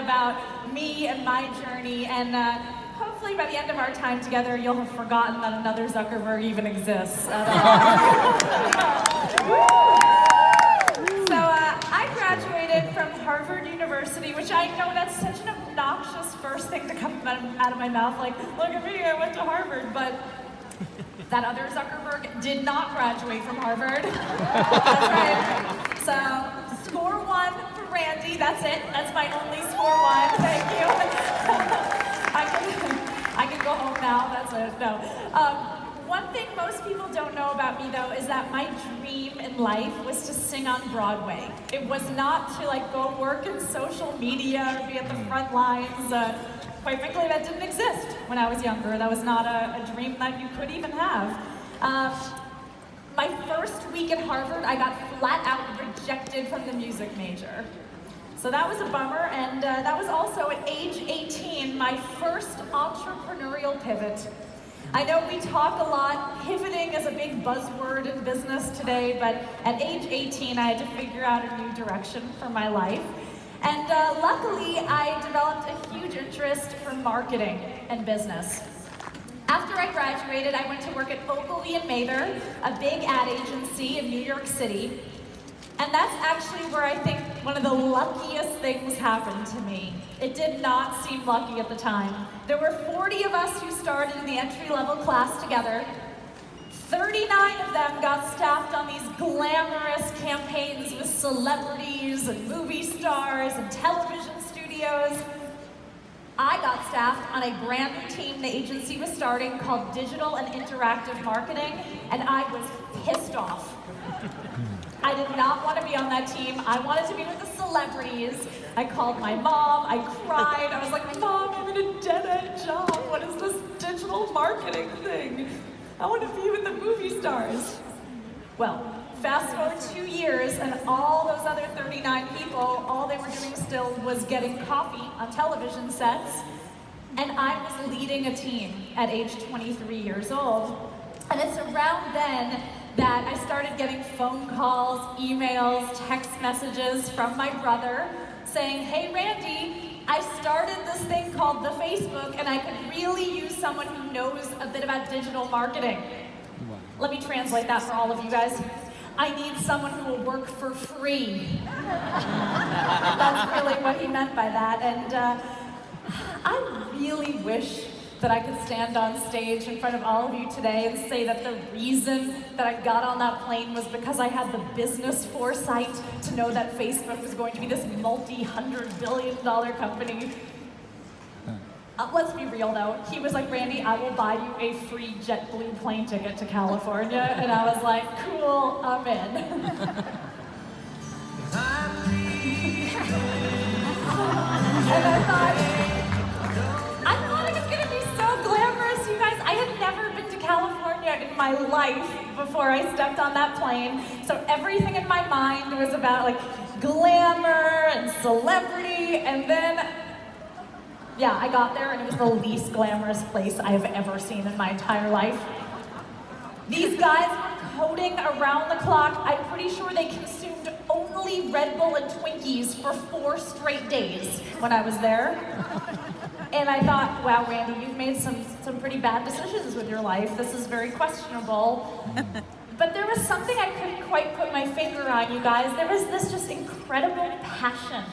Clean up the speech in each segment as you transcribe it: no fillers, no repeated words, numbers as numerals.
about me and my journey, and hopefully by the end of our time together, you'll have forgotten that another Zuckerberg even exists. I graduated from Harvard University, which I know that's such an obnoxious first thing to come out of my mouth, like, look at me, I went to Harvard, but that other Zuckerberg did not graduate from Harvard. That's right. So, score one for Randy, that's it. That's my only score one, thank you. I can go home now, that's it, no. One thing most people don't know about me though is that my dream in life was to sing on Broadway. It was not to like go work in social media or be at the front lines. Quite frankly, that didn't exist when I was younger. That was not a dream that you could even have. My first week at Harvard, I got flat out rejected from the music major. So that was a bummer, and that was also at age 18, my first entrepreneurial pivot. I know we talk a lot, pivoting is a big buzzword in business today, but at age 18, I had to figure out a new direction for my life. And luckily, I developed a huge interest for marketing and business. After I graduated, I went to work at Ogilvy & Mather, a big ad agency in New York City. And that's actually where I think one of the luckiest things happened to me. It did not seem lucky at the time. There were 40 of us who started in the entry-level class together. 39 of them got staffed on these glamorous campaigns with celebrities and movie stars and television studios. I got staffed on a brand new team the agency was starting called Digital and Interactive Marketing, and I was pissed off. I did not want to be on that team. I wanted to be with the celebrities. I called my mom, I cried. I was like, Mom, I'm in a dead-end job. What is this digital marketing thing? I want to be with the movie stars. Well, fast forward 2 years, and all those other 39 people, all they were doing still was getting coffee on television sets, and I was leading a team at age 23 years old. And it's around then that I started getting phone calls, emails, text messages from my brother saying, hey Randy, I started this thing called the Facebook and I could really use someone who knows a bit about digital marketing. Let me translate that for all of you guys. I need someone who will work for free. That's really what he meant by that. And I really wish that I could stand on stage in front of all of you today and say that the reason that I got on that plane was because I had the business foresight to know that Facebook was going to be this multi-hundred-billion-dollar company. Let's be real though, he was like, Randy, I will buy you a free JetBlue plane ticket to California, and I was like, cool, I'm in. And I thought it was gonna be so glamorous, you guys. I had never been to California in my life before I stepped on that plane, so everything in my mind was about like glamour and celebrity, and then yeah, I got there and it was the least glamorous place I have ever seen in my entire life. These guys were coding around the clock. I'm pretty sure they consumed only Red Bull and Twinkies for 4 straight days when I was there. And I thought, wow, Randy, you've made some pretty bad decisions with your life. This is very questionable. But there was something I couldn't quite put my finger on, you guys. There was this just incredible passion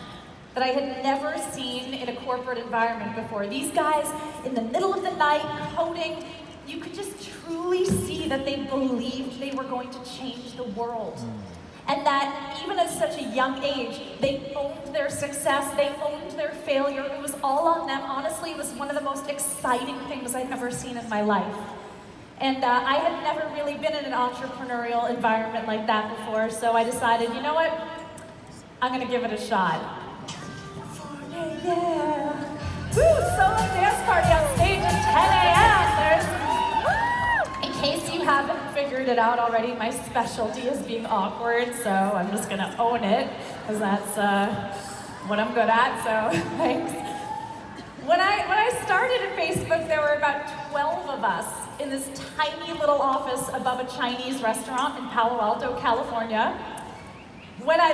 that I had never seen in a corporate environment before. These guys, in the middle of the night, coding, you could just truly see that they believed they were going to change the world. And that even at such a young age, they owned their success, they owned their failure. It was all on them. Honestly, it was one of the most exciting things I've ever seen in my life. And I had never really been in an entrepreneurial environment like that before, so I decided, you know what? I'm gonna give it a shot. Yeah. Woo! Solo dance party on stage at 10 a.m. In case you haven't figured it out already, my specialty is being awkward, so I'm just gonna own it, because that's what I'm good at, so thanks. When I started at Facebook, there were about 12 of us in this tiny little office above a Chinese restaurant in Palo Alto, California. When I